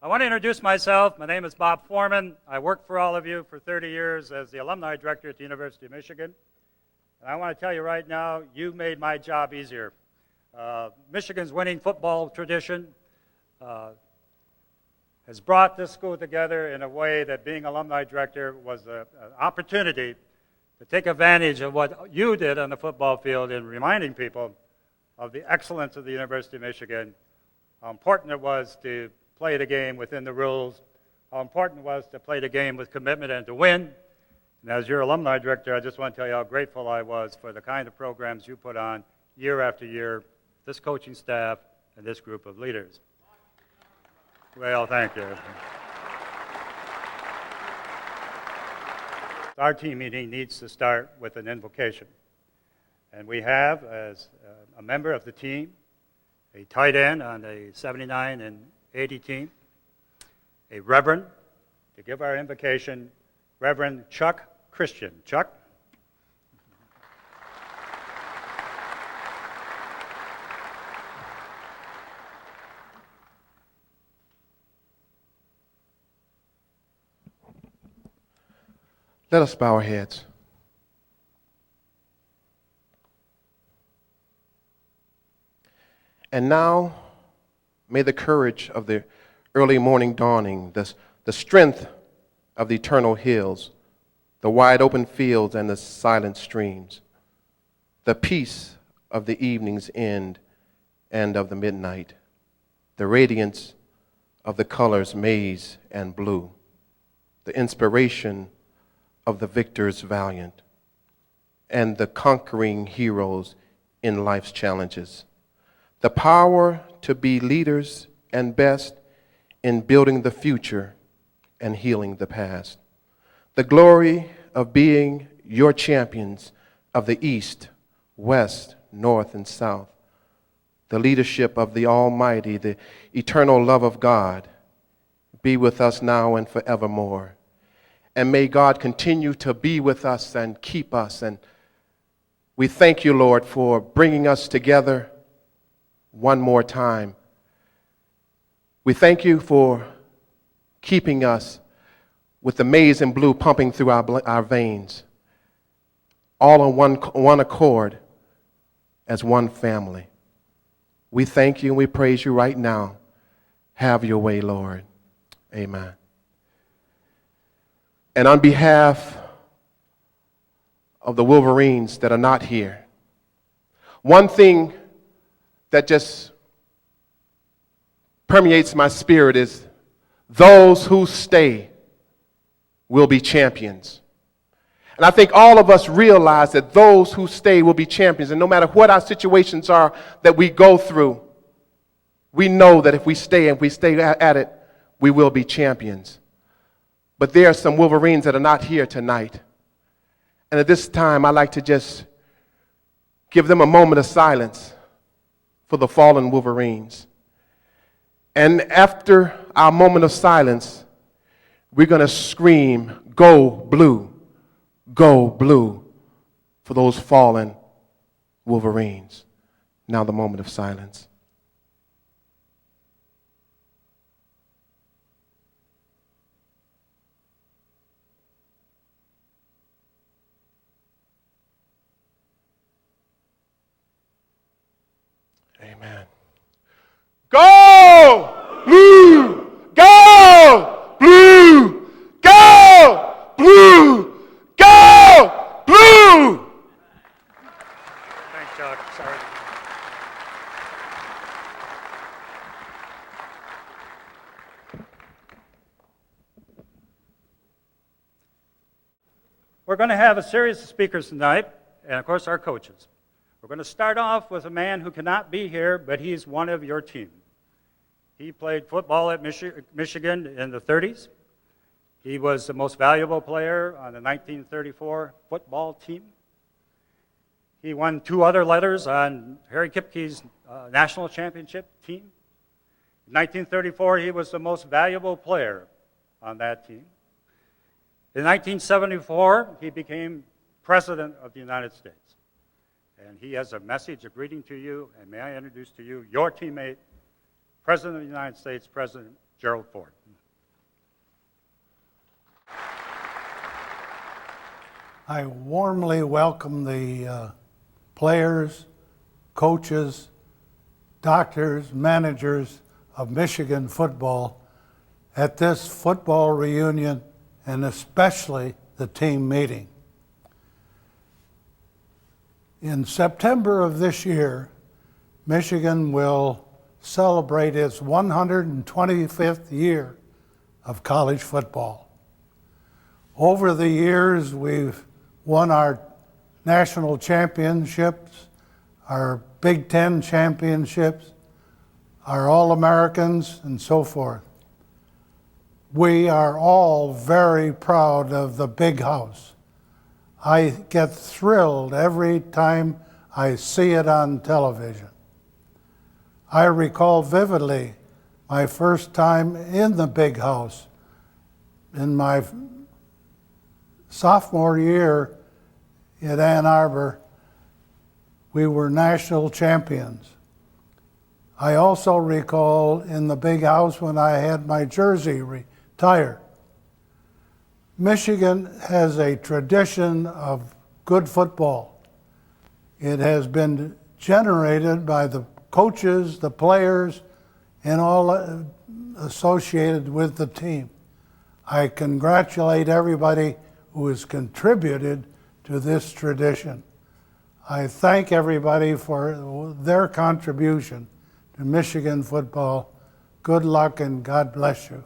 I want to introduce myself. My name is Bob Foreman. I worked for all of you for 30 years as the alumni director at the University of Michigan. And I want to tell you right now, you made my job easier. Michigan's winning football tradition has brought this school together in a way that being alumni director was an opportunity to take advantage of what you did on the football field in reminding people of the excellence of the University of Michigan, how important it was to play the game within the rules, how important it was to play the game with commitment and to win. And as your alumni director, I just want to tell you how grateful I was for the kind of programs you put on year after year, this coaching staff, and this group of leaders. Well, thank you. Our team meeting needs to start with an invocation. And we have, as a member of the team, a tight end on the 79 and 80 team, a reverend, to give our invocation, Reverend Chuck Christian. Chuck? Let us bow our heads. And now, may the courage of the early morning dawning, the strength of the eternal hills, the wide open fields and the silent streams, the peace of the evening's end and of the midnight, the radiance of the colors maize and blue, the inspiration of the victors valiant, and the conquering heroes in life's challenges, the power to be leaders and best in building the future and healing the past, the glory of being your champions of the East, West, North, and South, the leadership of the Almighty, the eternal love of God, be with us now and forevermore. And may God continue to be with us and keep us. And we thank you, Lord, for bringing us together one more time. We thank you for keeping us with the maize and blue pumping through our veins, all on one accord as one family. We thank you and we praise you right now. Have your way, Lord. Amen. And on behalf of the Wolverines that are not here, one thing that just permeates my spirit is those who stay will be champions. And I think all of us realize that those who stay will be champions. And no matter what our situations are that we go through, we know that if we stay and we stay at it, we will be champions. But there are some Wolverines that are not here tonight. And at this time, I'd like to just give them a moment of silence for the fallen Wolverines. And after our moment of silence, we're going to scream, "Go blue, go blue," for those fallen Wolverines. Now the moment of silence. Amen. Go blue! Go blue! Go blue! Go blue! Thanks, Chuck. Sorry. We're going to have a series of speakers tonight, and of course our coaches. We're going to start off with a man who cannot be here, but he's one of your team. He played football at Michigan in the 30s. He was the most valuable player on the 1934 football team. He won 2 other letters on Harry Kipke's national championship team. In 1934, he was the most valuable player on that team. In 1974, he became President of the United States. And he has a message, a greeting to you, and may I introduce to you your teammate, President of the United States, President Gerald Ford. I warmly welcome the players, coaches, doctors, managers of Michigan football at this football reunion, and especially the team meeting. In September of this year, Michigan will celebrate its 125th year of college football. Over the years, we've won our national championships, our Big Ten championships, our All-Americans, and so forth. We are all very proud of the Big House. I get thrilled every time I see it on television. I recall vividly my first time in the Big House in my sophomore year at Ann Arbor. We were national champions. I also recall in the Big House when I had my jersey retired. Michigan has a tradition of good football. It has been generated by the coaches, the players, and all associated with the team. I congratulate everybody who has contributed to this tradition. I thank everybody for their contribution to Michigan football. Good luck and God bless you.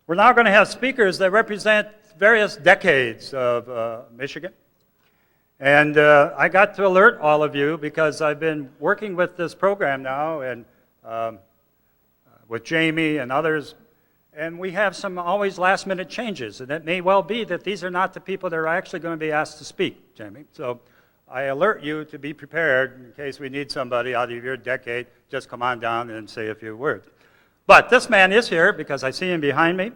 We're now going to have speakers that represent various decades of Michigan. And I got to alert all of you because I've been working with this program now and with Jamie and others, and we have some always last-minute changes, and it may well be that these are not the people that are actually going to be asked to speak, Jamie. So I alert you to be prepared in case we need somebody out of your decade. Just come on down and say a few words. But this man is here because I see him behind me,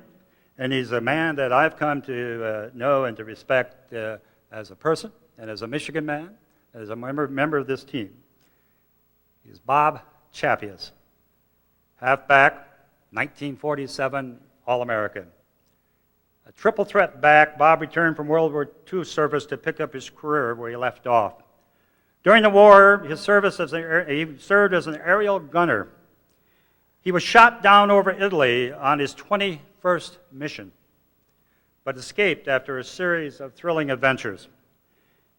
and he's a man that I've come to know and to respect as a person and as a Michigan man, as a member of this team. He's Bob Chappius, halfback, 1947 All-American. A triple threat back, Bob returned from World War II service to pick up his career where he left off. During the war, he served as an aerial gunner. He was shot down over Italy on his 21st mission, but escaped after a series of thrilling adventures.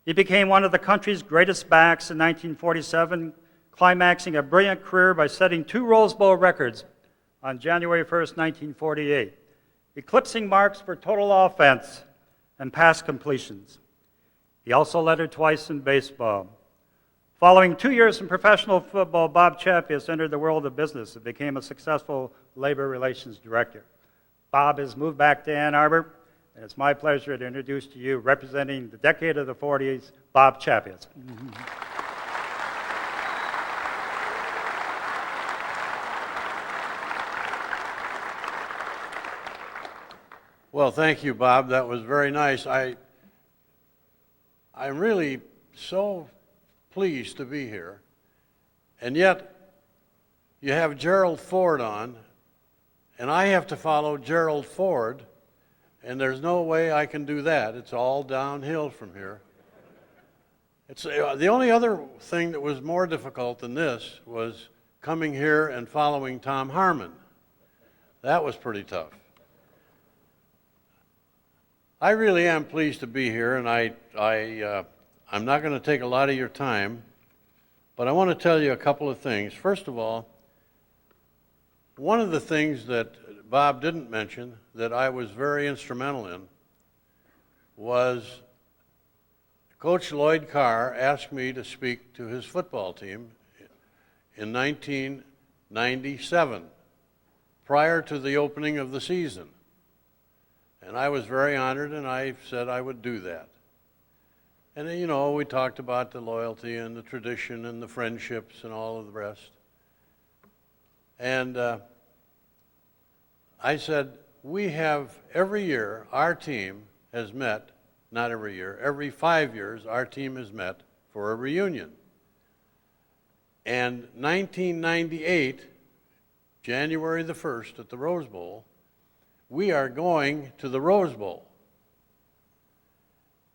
He became one of the country's greatest backs in 1947, climaxing a brilliant career by setting 2 Rose Bowl records on January 1st, 1948, eclipsing marks for total offense and pass completions. He also led her twice in baseball. Following 2 years in professional football, Bob Chappius entered the world of business and became a successful labor relations director. Bob has moved back to Ann Arbor, and it's my pleasure to introduce to you, representing the decade of the 40s, Bob Chappius. Well, thank you, Bob. That was very nice. I'm really so pleased to be here. And yet, you have Gerald Ford on, and I have to follow Gerald Ford, and there's no way I can do that. It's all downhill from here. It's the only other thing that was more difficult than this was coming here and following Tom Harmon. That was pretty tough. I really am pleased to be here, and I'm not going to take a lot of your time, but I want to tell you a couple of things. First of all, one of the things that Bob didn't mention that I was very instrumental in was Coach Lloyd Carr asked me to speak to his football team in 1997, prior to the opening of the season. And I was very honored, and I said I would do that. And then, you know, we talked about the loyalty and the tradition and the friendships and all of the rest. And I said, we have every year, our team has met, not every year, every 5 years, our team has met for a reunion. And 1998 January the 1st at the Rose Bowl, we are going to the Rose Bowl.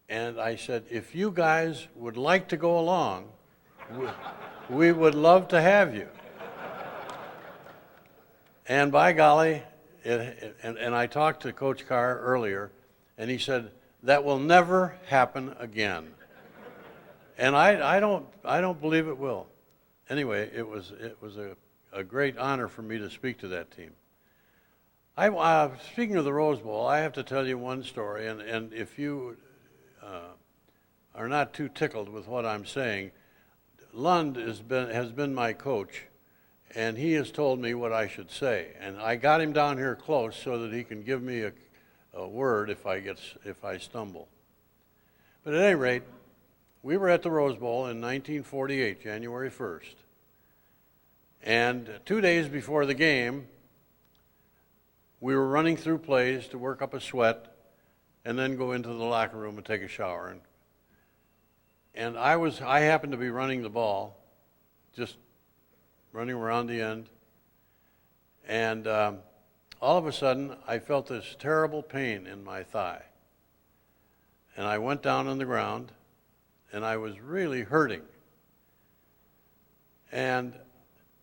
And I said, if you guys would like to go along, we would love to have you. And by golly, and I talked to Coach Carr earlier, and he said, that will never happen again. And I don't believe it will. Anyway, it was a great honor for me to speak to that team. Speaking of the Rose Bowl, I have to tell you one story, and if you are not too tickled with what I'm saying, Lund has been my coach, and he has told me what I should say. And I got him down here close so that he can give me a word if I stumble. But at any rate, we were at the Rose Bowl in 1948, January 1st. And 2 days before the game, we were running through plays to work up a sweat and then go into the locker room and take a shower. And I happened to be running the ball, just running around the end. And all of a sudden, I felt this terrible pain in my thigh. And I went down on the ground, and I was really hurting. And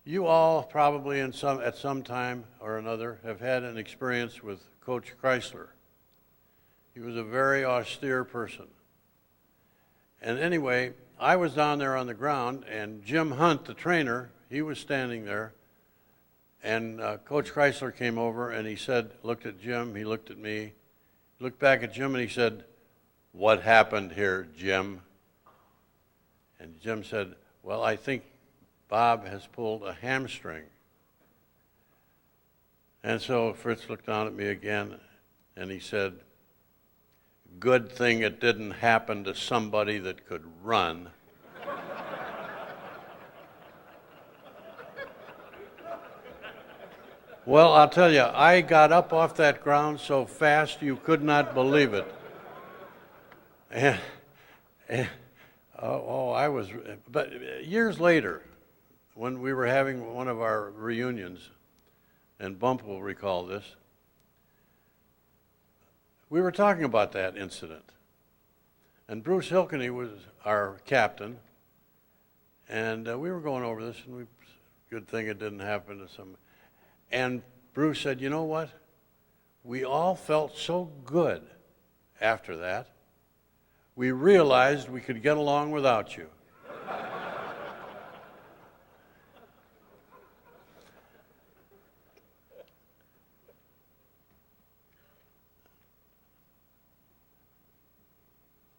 you all probably at some time or another have had an experience with Coach Chrysler. He was a very austere person. And anyway, I was down there on the ground, and Jim Hunt, the trainer, he was standing there. And Coach Chrysler came over, and he looked at Jim, he looked at me, looked back at Jim, and he said, "What happened here, Jim?" And Jim said, "Well, I think Bob has pulled a hamstring." And so Fritz looked down at me again, and he said, "Good thing it didn't happen to somebody that could run." Well, I'll tell you, I got up off that ground so fast you could not believe it. But years later, when we were having one of our reunions, and Bump will recall this, we were talking about that incident. And Bruce Hilkeny was our captain, and we were going over this, and good thing it didn't happen to some. And Bruce said, "You know what? We all felt so good after that. We realized we could get along without you."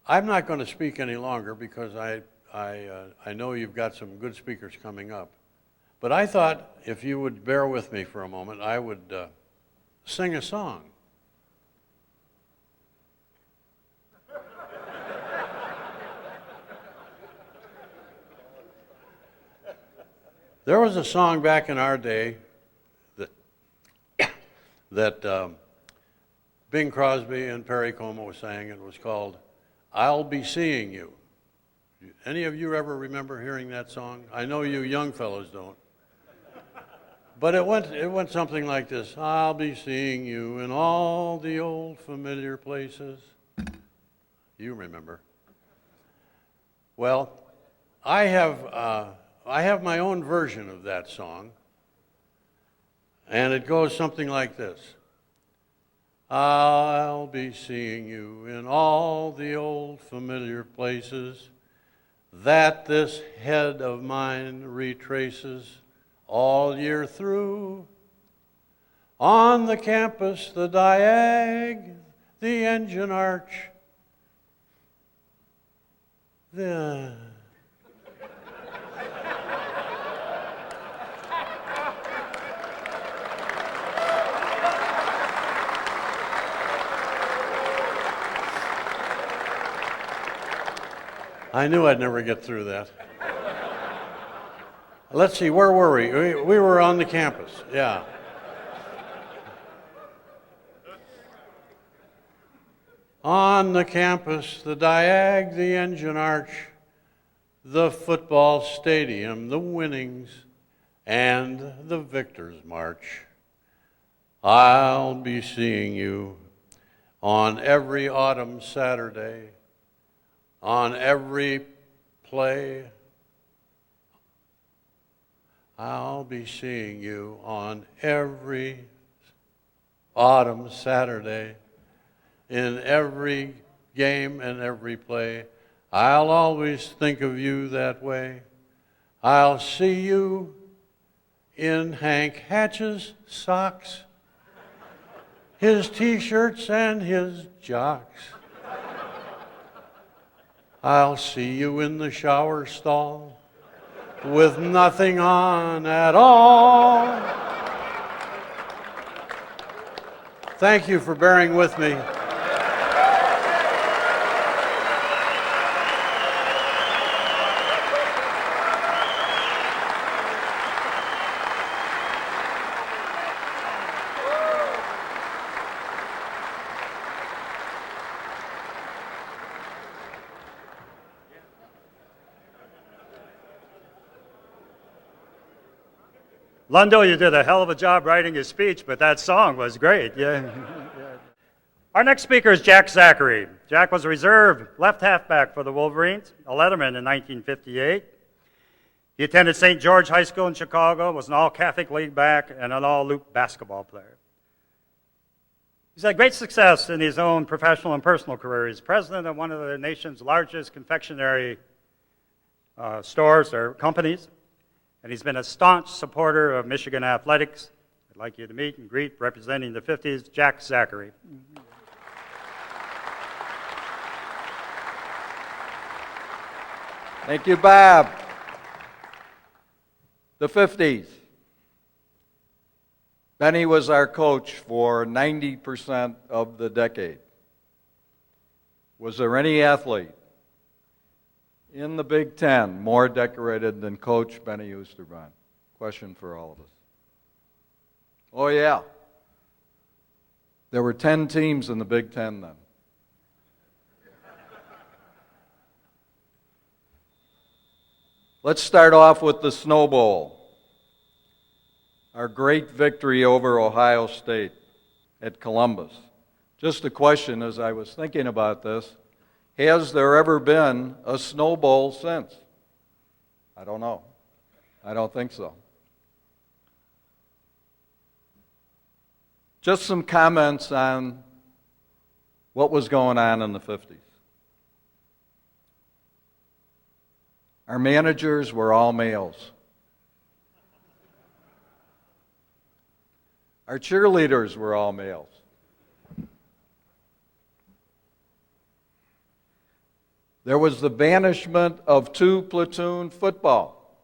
I'm not going to speak any longer because I know you've got some good speakers coming up. But I thought if you would bear with me for a moment, I would sing a song. There was a song back in our day that Bing Crosby and Perry Como sang. It was called "I'll Be Seeing You." Any of you ever remember hearing that song? I know you young fellows don't. But it went something like this: "I'll be seeing you in all the old familiar places." You remember. Well, I have my own version of that song, and it goes something like this: "I'll be seeing you in all the old familiar places that this head of mine retraces all year through. On the campus, the diag, the engine arch, the..." I knew I'd never get through that. Let's see, where were we? We were on the campus, yeah. On the campus, the diag, the engine arch, the football stadium, the winnings, and the Victor's March. I'll be seeing you on every autumn Saturday, on every play. I'll be seeing you on every autumn Saturday, in every game and every play. I'll always think of you that way. I'll see you in Hank Hatch's socks, his t-shirts and his jocks. I'll see you in the shower stall with nothing on at all. Thank you for bearing with me. Lundo, you did a hell of a job writing his speech, but that song was great. Yeah. Our next speaker is Jack Zachary. Jack was a reserve left halfback for the Wolverines, a letterman in 1958. He attended St. George High School in Chicago, was an all-Catholic League back, and an all-Luke basketball player. He's had great success in his own professional and personal career. He's president of one of the nation's largest confectionery stores or companies, and he's been a staunch supporter of Michigan athletics. I'd like you to meet and greet, representing the 50s, Jack Zachary. Thank you, Bob. The 50s. Benny was our coach for 90% of the decade. Was there any athlete in the Big Ten more decorated than Coach Benny Oosterbaan? Question for all of us. Oh, yeah. There were 10 teams in the Big Ten then. Let's start off with the Snow Bowl. Our great victory over Ohio State at Columbus. Just a question as I was thinking about this. Has there ever been a Snow Bowl since? I don't know. I don't think so. Just some comments on what was going on in the 50s. Our managers were all males. Our cheerleaders were all males. There was the banishment of two-platoon football,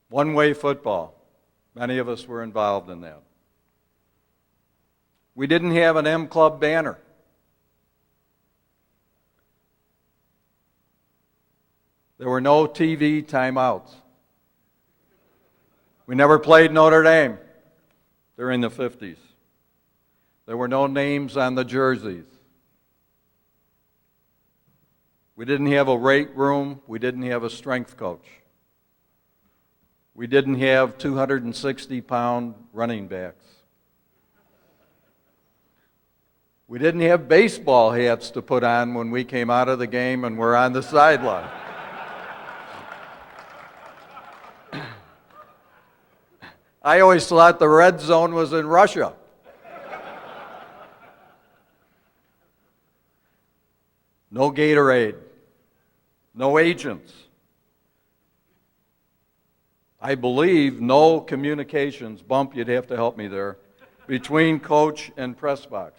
one-way football. Many of us were involved in that. We didn't have an M Club banner. There were no TV timeouts. We never played Notre Dame during the 50s. There were no names on the jerseys. We didn't have a weight room. We didn't have a strength coach. We didn't have 260-pound running backs. We didn't have baseball hats to put on when we came out of the game and were on the sideline. I always thought the red zone was in Russia. No Gatorade. No agents. I believe no communications, Bump, you'd have to help me there, between coach and press box.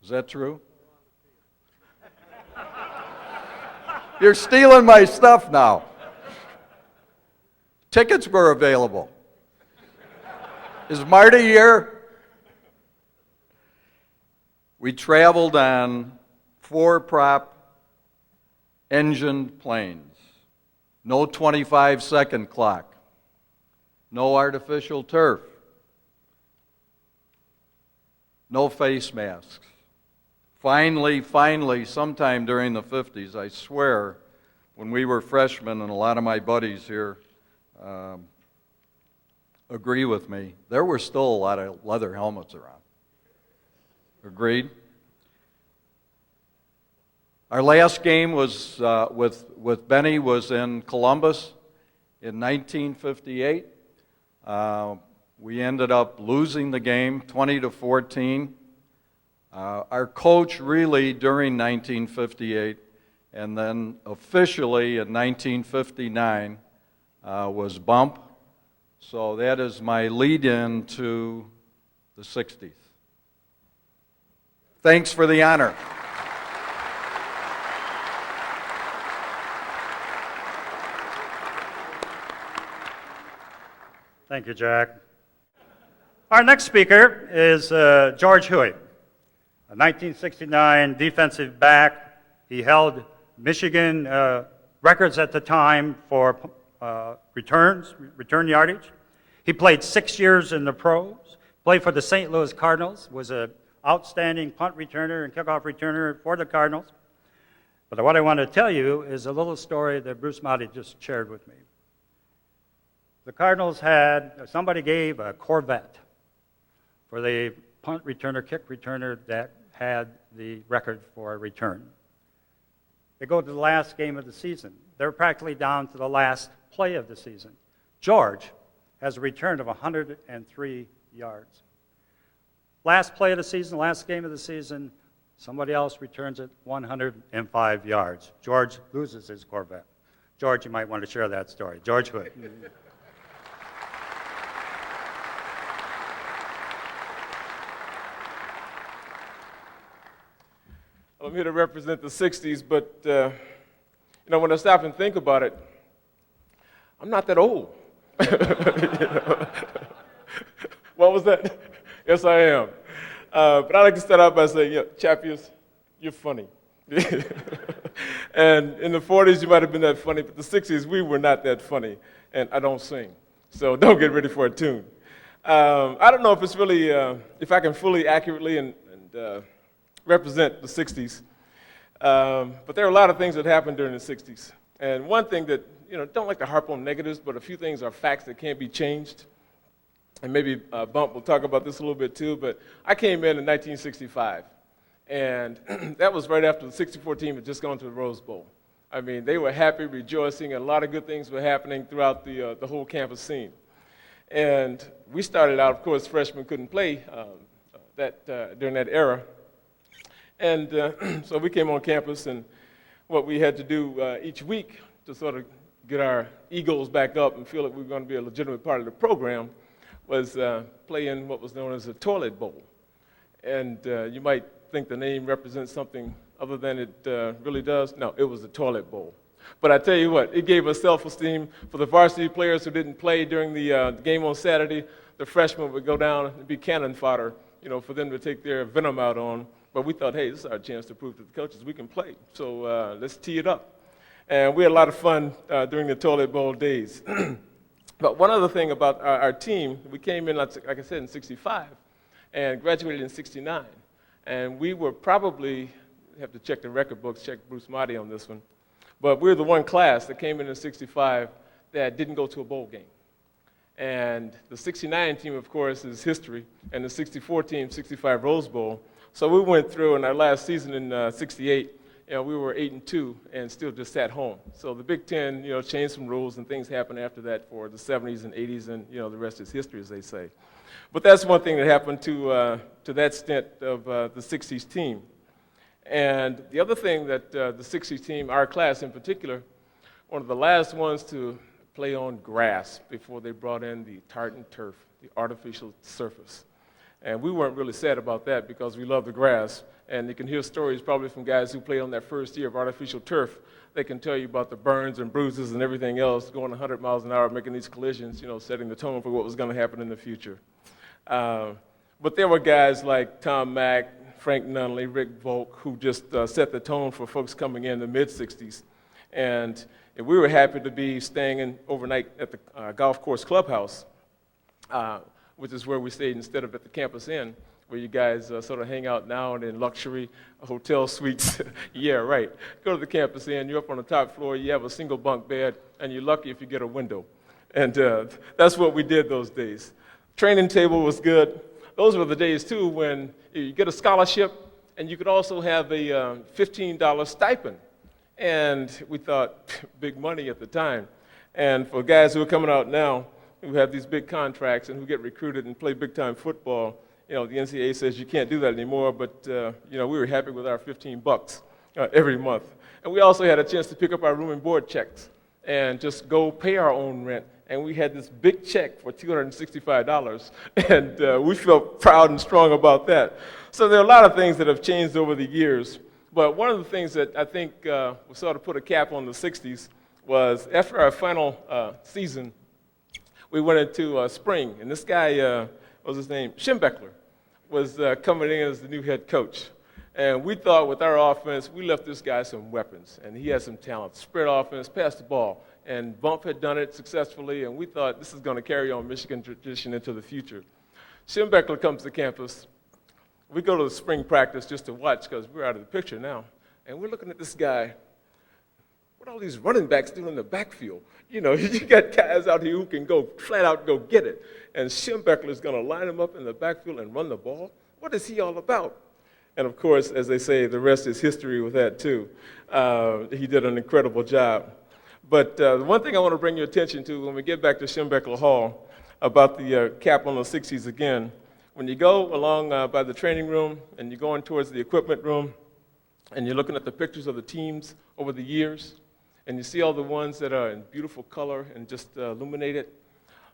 Is that true? You're stealing my stuff now. Tickets were available. Is Marty here? We traveled on 4-prop engined planes. No 25-second clock. No artificial turf. No face masks. Finally, sometime during the 50s, I swear, when we were freshmen and a lot of my buddies here agree with me. There were still a lot of leather helmets around. Agreed? Our last game was with Benny was in Columbus in 1958. We ended up losing the game 20-14. Our coach really during 1958 and then officially in 1959 was Bump. So that is my lead-in to the 60s. Thanks for the honor. Thank you, Jack. Our next speaker is George Huey, a 1969 defensive back. He held Michigan records at the time for return yardage. He played 6 years in the pros, played for the St. Louis Cardinals, was an outstanding punt returner and kickoff returner for the Cardinals. But what I want to tell you is a little story that Bruce Motti just shared with me. The Cardinals somebody gave a Corvette for the punt returner, kick returner that had the record for a return. They go to the last game of the season. They're practically down to the last play of the season. George has a return of 103 yards. Last play of the season, last game of the season, somebody else returns it 105 yards. George loses his Corvette. George, you might want to share that story. George Hood. I'm here to represent the 60s, but when I stop and think about it, I'm not that old. What was that? Yes, I am. But I like to start out by saying, Chappies, you're funny. And in the 40s, you might have been that funny, but the 60s, we were not that funny. And I don't sing, so don't get ready for a tune. I don't know if it's really, if I can fully accurately and represent the 60s. But there are a lot of things that happened during the 60s. And one thing that, don't like to harp on negatives, but a few things are facts that can't be changed. And maybe Bump will talk about this a little bit too, but I came in 1965. And that was right after the 64 team had just gone to the Rose Bowl. I mean, they were happy, rejoicing, and a lot of good things were happening throughout the whole campus scene. And we started out, of course, freshmen couldn't play during that era. And so we came on campus, and what we had to do each week to sort of get our egos back up and feel like we were going to be a legitimate part of the program was play in what was known as a toilet bowl. And you might think the name represents something other than it really does. No, it was a toilet bowl. But I tell you what, it gave us self-esteem for the varsity players who didn't play during the game on Saturday. The freshmen would go down and be cannon fodder, for them to take their venom out on. But we thought, hey, this is our chance to prove to the coaches we can play. So let's tee it up. And we had a lot of fun during the toilet bowl days. But one other thing about our team, we came in, like I said, in 65 and graduated in 69. And we were probably, have to check the record books, check Bruce Motti on this one, but we were the one class that came in 65 that didn't go to a bowl game. And the 69 team, of course, is history, and the 64 team, 65 Rose Bowl. So we went through in our last season in 68, we were 8-2 and still just sat home. So the Big Ten, changed some rules and things happened after that for the 70s and 80s, and the rest is history, as they say. But that's one thing that happened to that stint of the 60s team. And the other thing that the 60s team, our class in particular, one of the last ones to play on grass before they brought in the tartan turf, the artificial surface. And we weren't really sad about that because we love the grass. And you can hear stories probably from guys who played on that first year of artificial turf. They can tell you about the burns and bruises and everything else, going 100 miles an hour, making these collisions, setting the tone for what was going to happen in the future. But there were guys like Tom Mack, Frank Nunley, Rick Volk, who just set the tone for folks coming in the mid-60s. And we were happy to be staying overnight at the golf course clubhouse, which is where we stayed instead of at the campus inn, where you guys sort of hang out now and in luxury hotel suites. Yeah, right. Go to the campus inn, you're up on the top floor, you have a single bunk bed, and you're lucky if you get a window. And that's what we did those days. Training table was good. Those were the days, too, when you get a scholarship and you could also have a $15 stipend. And we thought, big money at the time. And for guys who are coming out now, who have these big contracts and who get recruited and play big-time football, the NCAA says you can't do that anymore, but, we were happy with our $15 every month. And we also had a chance to pick up our room and board checks and just go pay our own rent. And we had this big check for $265, and we felt proud and strong about that. So there are a lot of things that have changed over the years. But one of the things that I think sort of put a cap on the 60s was after our final season, we went into spring, and this guy, what was his name? Schembechler, was coming in as the new head coach. And we thought with our offense, we left this guy some weapons, and he had some talent. Spread offense, pass the ball. And Bump had done it successfully, and we thought this is going to carry on Michigan tradition into the future. Schembechler comes to campus. We go to the spring practice just to watch because we're out of the picture now. And we're looking at this guy. What are all these running backs doing in the backfield? You got guys out here who can go flat out go get it. And Schembechler is going to line them up in the backfield and run the ball? What is he all about? And of course, as they say, the rest is history with that too. He did an incredible job. But the one thing I want to bring your attention to when we get back to Schembechler Hall about the cap on the 60s again, when you go along by the training room and you're going towards the equipment room and you're looking at the pictures of the teams over the years and you see all the ones that are in beautiful color and just illuminated,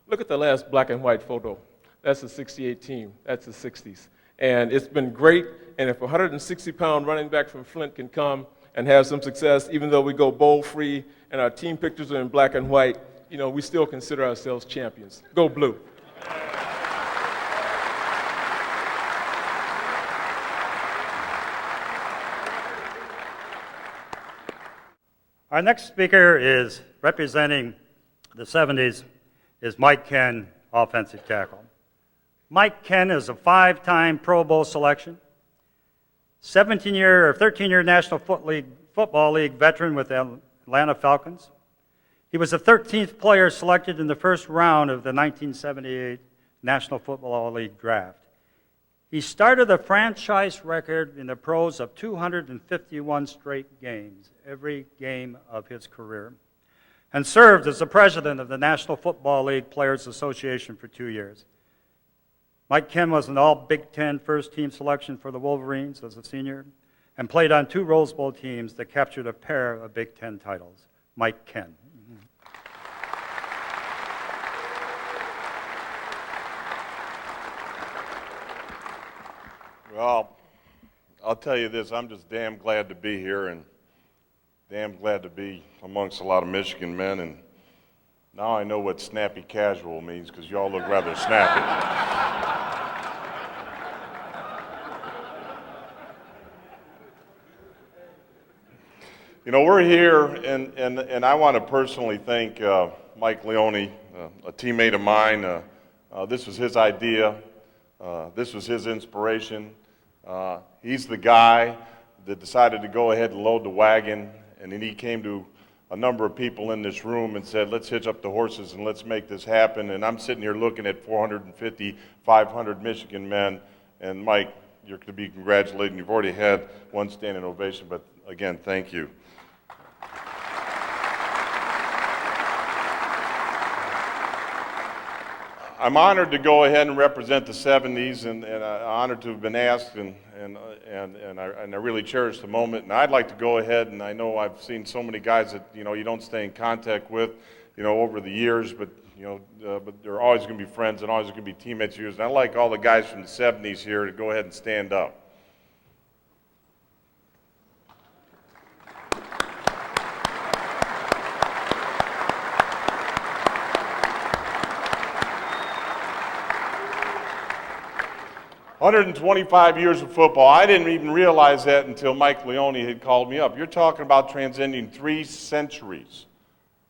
look at the last black and white photo. That's the 68 team. That's the 60s. And it's been great, and if a 160-pound running back from Flint can come and have some success, even though we go bowl-free and our team pictures are in black and white, we still consider ourselves champions. Go Blue. Our next speaker is representing the 70s is Mike Ken, offensive tackle. Mike Ken is a 5-time Pro Bowl selection, 13-year National Football League veteran with the Atlanta Falcons. He was the 13th player selected in the first round of the 1978 National Football League draft. He started a franchise record in the pros of 251 straight games, every game of his career, and served as the president of the National Football League Players Association for 2 years. Mike Ken was an all-Big Ten first-team selection for the Wolverines as a senior and played on 2 Rose Bowl teams that captured a pair of Big Ten titles. Mike Ken. Well, I'll tell you this, I'm just damn glad to be here and damn glad to be amongst a lot of Michigan men, and now I know what snappy casual means because you all look rather snappy. We're here, and I want to personally thank Mike Leone, a teammate of mine. This was his idea. This was his inspiration. He's the guy that decided to go ahead and load the wagon, and then he came to a number of people in this room and said, let's hitch up the horses and let's make this happen. And I'm sitting here looking at 450, 500 Michigan men, and Mike, you're to be congratulated. You've already had one standing ovation, but again, thank you. I'm honored to go ahead and represent the 70s, and I'm honored to have been asked, and I really cherish the moment. And I'd like to go ahead, and I know I've seen so many guys that you don't stay in contact with, over the years, but but they're always going to be friends and always going to be teammates of yours. And I'd like all the guys from the 70s here to go ahead and stand up. 125 years of football. I didn't even realize that until Mike Leone had called me up. You're talking about transcending 3 centuries.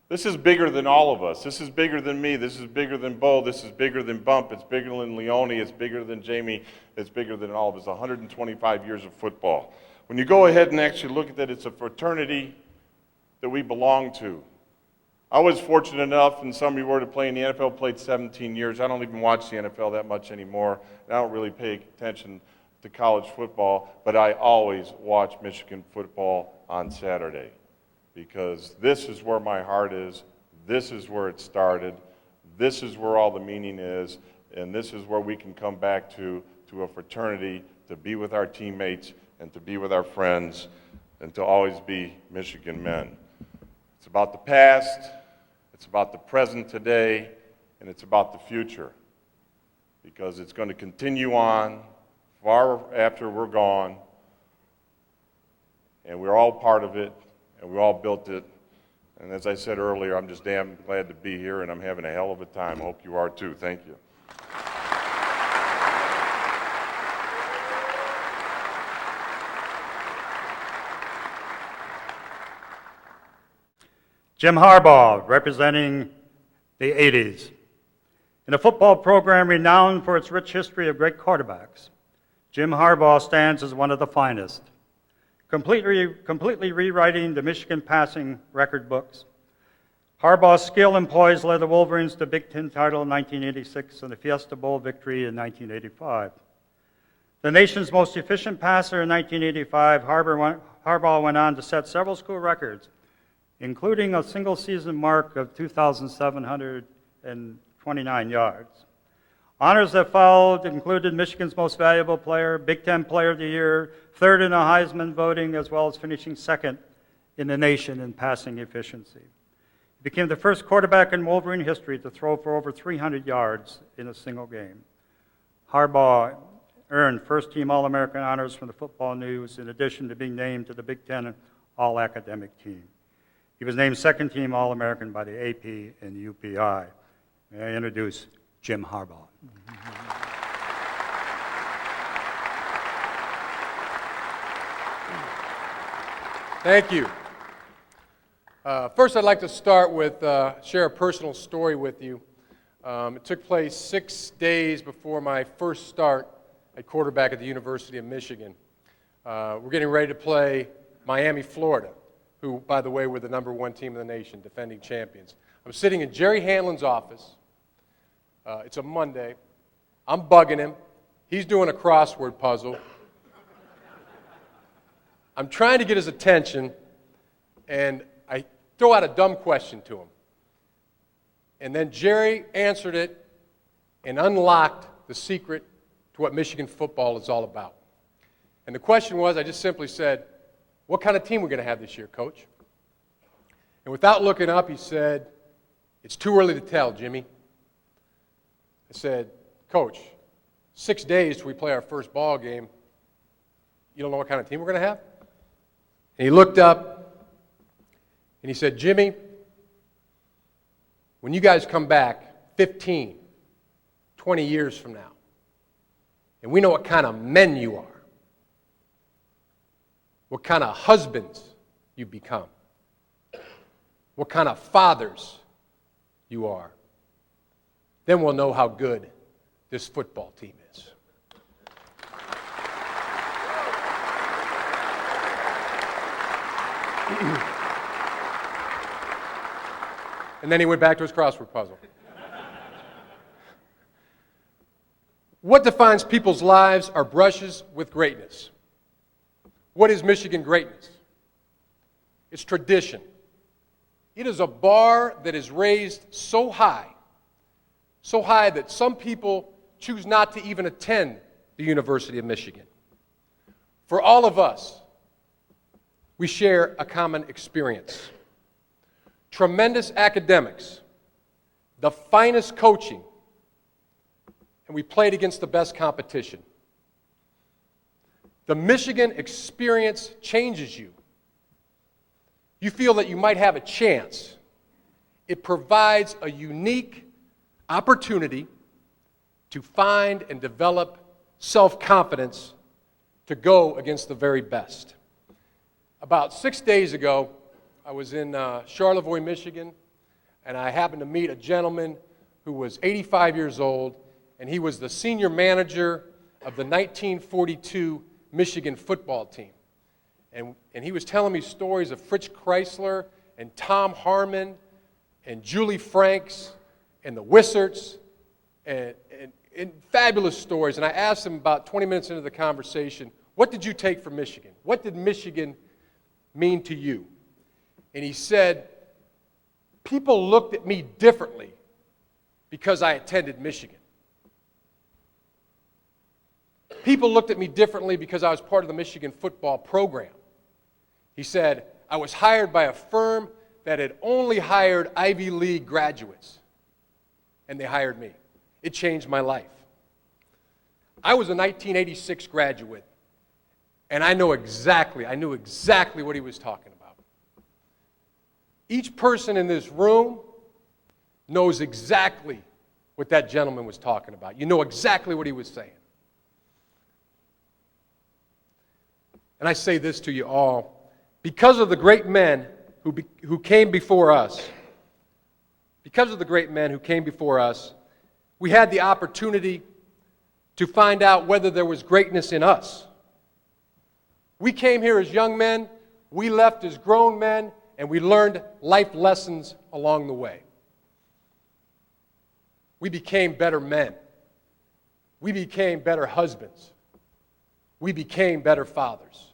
This is bigger than all of us. This is bigger than me. This is bigger than Bo. This is bigger than Bump. It's bigger than Leone. It's bigger than Jamie. It's bigger than all of us. 125 years of football. When you go ahead and actually look at that, it's a fraternity that we belong to. I was fortunate enough, and some of you were, to play in the NFL, played 17 years. I don't even watch the NFL that much anymore. I don't really pay attention to college football, but I always watch Michigan football on Saturday because this is where my heart is. This is where it started. This is where all the meaning is, and this is where we can come back to a fraternity, to be with our teammates and to be with our friends and to always be Michigan men. It's about the past, it's about the present today, and it's about the future because it's going to continue on far after we're gone, and we're all part of it, and we all built it. And as I said earlier, I'm just damn glad to be here, and I'm having a hell of a time. I hope you are too. Thank you. Jim Harbaugh, representing the 80s. In a football program renowned for its rich history of great quarterbacks, Jim Harbaugh stands as one of the finest, completely rewriting the Michigan passing record books. Harbaugh's skill and poise led the Wolverines to the Big Ten title in 1986 and the Fiesta Bowl victory in 1985. The nation's most efficient passer in 1985, Harbaugh went on to set several school records, including a single season mark of 2,729 yards. Honors that followed included Michigan's Most Valuable Player, Big Ten Player of the Year, third in the Heisman voting, as well as finishing second in the nation in passing efficiency. He became the first quarterback in Wolverine history to throw for over 300 yards in a single game. Harbaugh earned first-team All-American honors from the Football News, in addition to being named to the Big Ten All-Academic Team. He was named second-team All-American by the AP and UPI. May I introduce Jim Harbaugh. Thank you. First, I'd like to start with share a personal story with you. It took place 6 days before my first start at quarterback at the University of Michigan. We're getting ready to play Miami, Florida, who, by the way, were the #1 team in the nation, defending champions. I'm sitting in Jerry Hanlon's office. It's a Monday. I'm bugging him. He's doing a crossword puzzle. I'm trying to get his attention, and I throw out a dumb question to him. And then Jerry answered it and unlocked the secret to what Michigan football is all about. And the question was, I just simply said, what kind of team we're going to have this year, Coach? And without looking up, he said, it's too early to tell, Jimmy. I said, Coach, 6 days till we play our first ball game. You don't know what kind of team we're going to have? And he looked up, and he said, Jimmy, when you guys come back 15, 20 years from now, and we know what kind of men you are, what kind of husbands you become, what kind of fathers you are, then we'll know how good this football team is. And then he went back to his crossword puzzle. What defines people's lives are brushes with greatness. What is Michigan greatness? It's tradition. It is a bar that is raised so high that some people choose not to even attend the University of Michigan. For all of us, we share a common experience. Tremendous academics, the finest coaching, and we played against the best competition. The Michigan experience changes you. You feel that you might have a chance. It provides a unique opportunity to find and develop self-confidence to go against the very best. About 6 days ago, I was in Charlevoix, Michigan, and I happened to meet a gentleman who was 85 years old, and he was the senior manager of the 1942 Michigan football team. And he was telling me stories of Fritz Chrysler and Tom Harmon and Julie Franks and the Wisserts and fabulous stories. And I asked him about 20 minutes into the conversation, what did you take from Michigan? What did Michigan mean to you? And he said, people looked at me differently because I attended Michigan. People looked at me differently because I was part of the Michigan football program. He said, I was hired by a firm that had only hired Ivy League graduates, and they hired me. It changed my life. I was a 1986 graduate, and I knew exactly what he was talking about. Each person in this room knows exactly what that gentleman was talking about. You know exactly what he was saying. And I say this to you all, because of the great men who came before us, we had the opportunity to find out whether there was greatness in us. We came here as young men, we left as grown men, and we learned life lessons along the way. We became better men. We became better husbands. We became better fathers.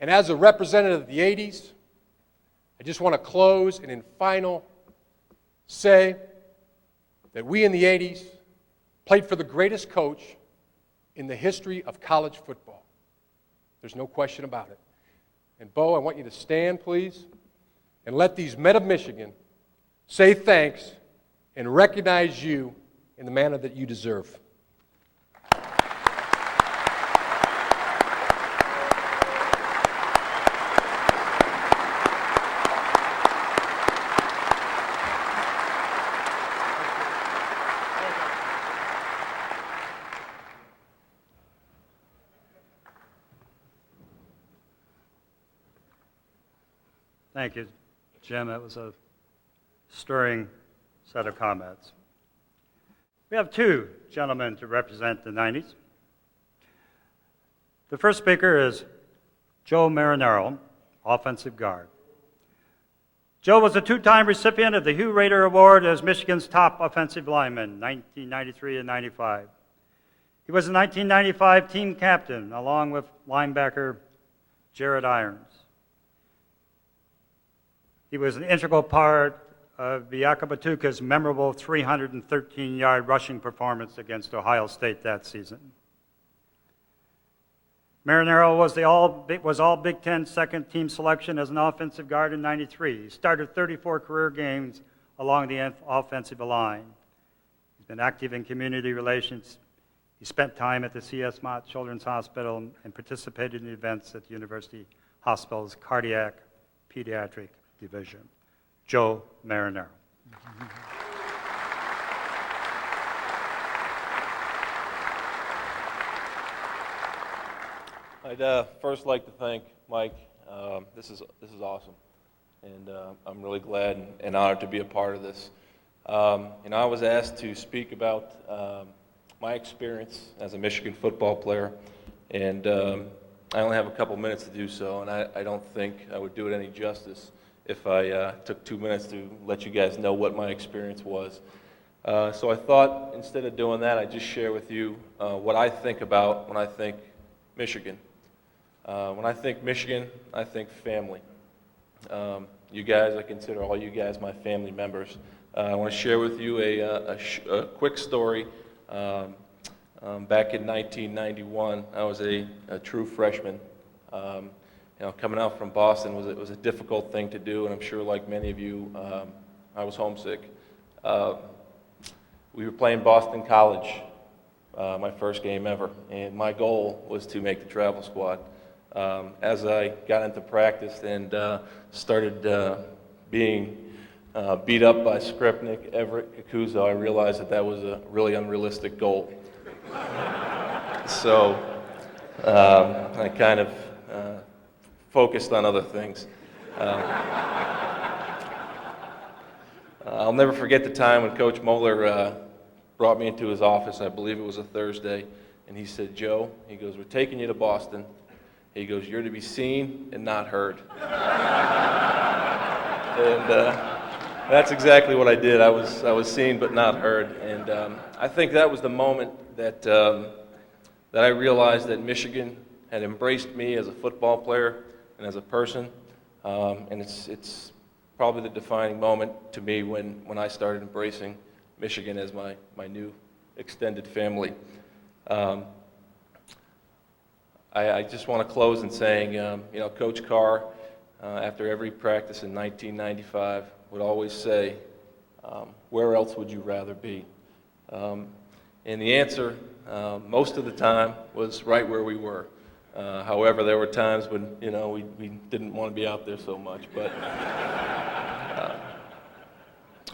And as a representative of the 80s, I just want to close and in final say that we in the 80s played for the greatest coach in the history of college football. There's no question about it. And Bo, I want you to stand, please, and let these men of Michigan say thanks and recognize you in the manner that you deserve. Thank you, Jim. That was a stirring set of comments. We have two gentlemen to represent the 90s. The first speaker is Joe Marinaro, offensive guard. Joe was a two-time recipient of the Hugh Rader Award as Michigan's top offensive lineman, 1993 and 95. He was the 1995 team captain, along with linebacker Jared Irons. He was an integral part of Biakabatuka's memorable 313-yard rushing performance against Ohio State that season. Marinaro was all Big Ten second team selection as an offensive guard in '93. He started 34 career games along the offensive line. He's been active in community relations. He spent time at the C.S. Mott Children's Hospital and participated in events at the University Hospital's Cardiac Pediatric Division. Joe Marinaro. I'd first like to thank Mike. This is awesome, and I'm really glad and honored to be a part of this. I was asked to speak about my experience as a Michigan football player, and I only have a couple minutes to do so, and I don't think I would do it any justice if I took 2 minutes to let you guys know what my experience was. So I thought instead of doing that, I'd just share with you what I think about when I think Michigan. When I think Michigan, I think family. You guys, I consider all you guys my family members. I want to share with you a quick story. Back in 1991, I was a true freshman. Coming out from Boston was a difficult thing to do, and I'm sure, like many of you, I was homesick. We were playing Boston College, my first game ever, and my goal was to make the travel squad. As I got into practice and started being beat up by Skripnik, Everett, Kakuzo, I realized that was a really unrealistic goal. So I kind of focused on other things. I'll never forget the time when Coach Moeller brought me into his office. I believe it was a Thursday, and he said, "Joe," he goes, "we're taking you to Boston." He goes, "You're to be seen and not heard." And that's exactly what I did. I was seen but not heard. And I think that was the moment that I realized that Michigan had embraced me as a football player and as a person. And it's probably the defining moment to me when I started embracing Michigan as my new extended family. I just want to close in saying, Coach Carr, after every practice in 1995, would always say, where else would you rather be? And the answer, most of the time, was right where we were. However, there were times when, we didn't want to be out there so much. But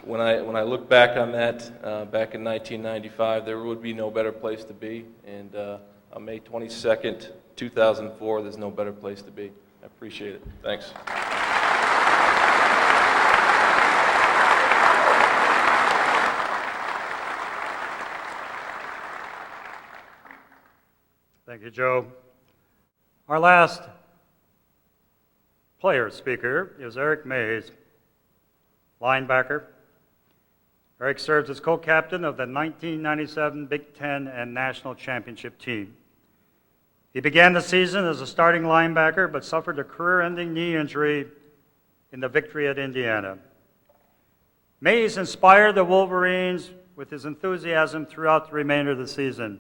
when I look back on that, back in 1995, there would be no better place to be. And on May 22nd, 2004, there's no better place to be. I appreciate it. Thanks. Thank you, Joe. Our last player speaker is Eric Mays, linebacker. Eric serves as co-captain of the 1997 Big Ten and National Championship team. He began the season as a starting linebacker, but suffered a career-ending knee injury in the victory at Indiana. Mays inspired the Wolverines with his enthusiasm throughout the remainder of the season.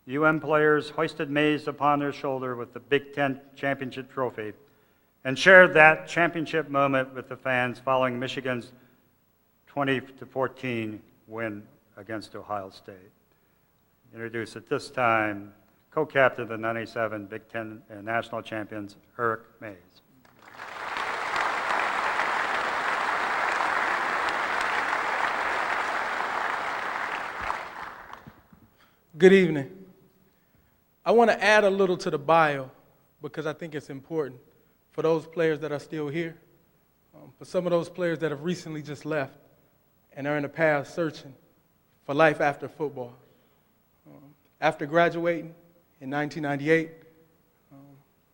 UM players hoisted Mays upon their shoulder with the Big Ten championship trophy and shared that championship moment with the fans following Michigan's 20-14 win against Ohio State. Introduced at this time, co-captain of the 97 Big Ten and National Champions, Eric Mays. Good evening. I want to add a little to the bio because I think it's important for those players that are still here, for some of those players that have recently just left and are in the past searching for life after football. After graduating in 1998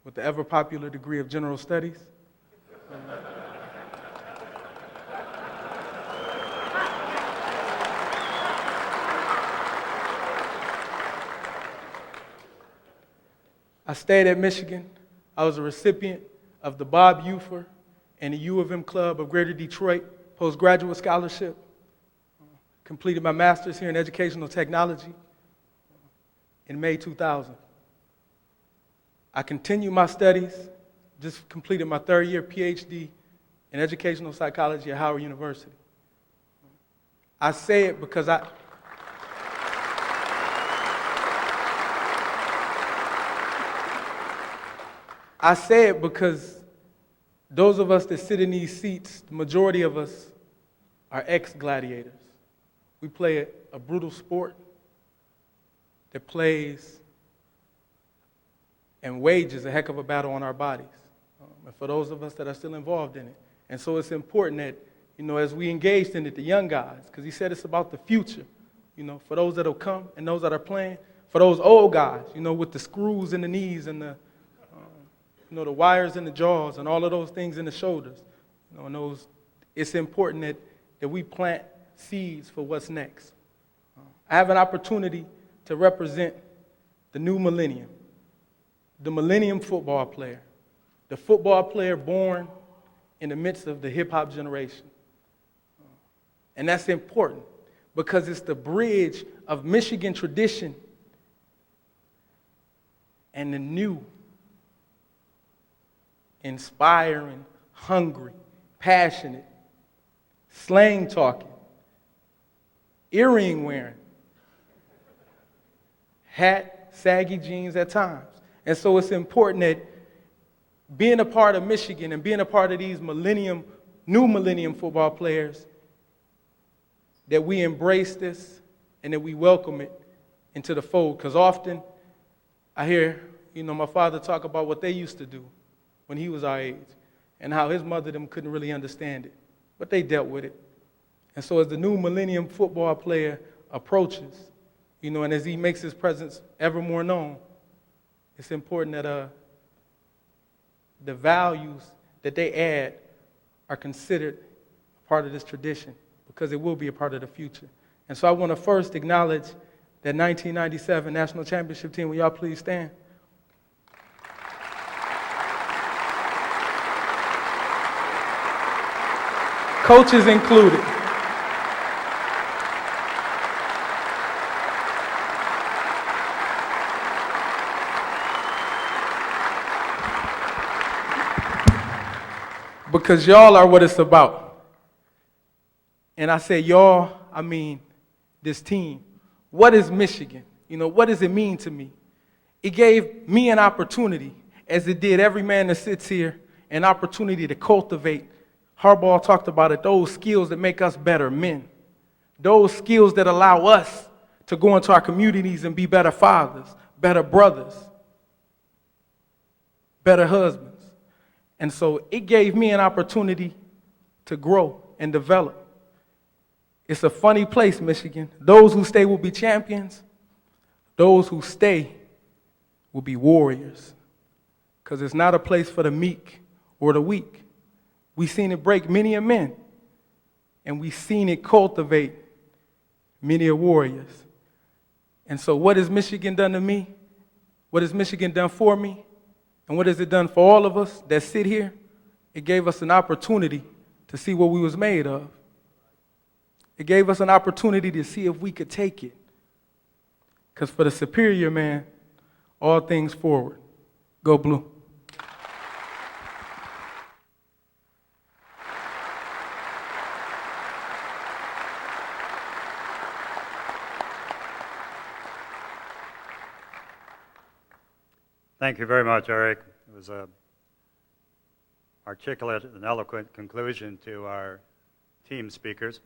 with the ever-popular degree of General Studies, I stayed at Michigan. I was a recipient of the Bob Ufer and the U of M Club of Greater Detroit postgraduate scholarship. Completed my master's here in educational technology in May 2000. I continued my studies, just completed my third year PhD in educational psychology at Howard University. I say it because I say it because those of us that sit in these seats, the majority of us are ex-gladiators. We play a brutal sport that plays and wages a heck of a battle on our bodies, and for those of us that are still involved in it. And so it's important that, as we engaged in it, the young guys, because he said it's about the future, for those that will come and those that are playing, for those old guys, with the screws in the knees and the wires in the jaws and all of those things in the shoulders. And it's important that we plant seeds for what's next. I have an opportunity to represent the new millennium, the millennium football player, the football player born in the midst of the hip-hop generation. And that's important because it's the bridge of Michigan tradition and the new, inspiring, hungry, passionate, slang talking, earring wearing, hat, saggy jeans at times. And so it's important that being a part of Michigan and being a part of these new millennium football players, that we embrace this and that we welcome it into the fold. Because often I hear, my father talk about what they used to do when he was our age and how his mother them couldn't really understand it, but they dealt with it. And so as the new millennium football player approaches, and as he makes his presence ever more known, it's important that the values that they add are considered part of this tradition because it will be a part of the future. And so I want to first acknowledge that 1997 national championship team. Will y'all please stand? Coaches included. Because y'all are what it's about. And I say y'all, I mean this team. What is Michigan? You know, what does it mean to me? It gave me an opportunity, as it did every man that sits here, an opportunity to cultivate. Harbaugh talked about it, those skills that make us better men. Those skills that allow us to go into our communities and be better fathers, better brothers, better husbands. And so it gave me an opportunity to grow and develop. It's a funny place, Michigan. Those who stay will be champions. Those who stay will be warriors. Because it's not a place for the meek or the weak. We've seen it break many a men. And we've seen it cultivate many a warriors. And so what has Michigan done to me? What has Michigan done for me? And what has it done for all of us that sit here? It gave us an opportunity to see what we was made of. It gave us an opportunity to see if we could take it. Because for the superior man, all things forward. Go Blue. Thank you very much, Eric. It was an articulate and eloquent conclusion to our team speakers.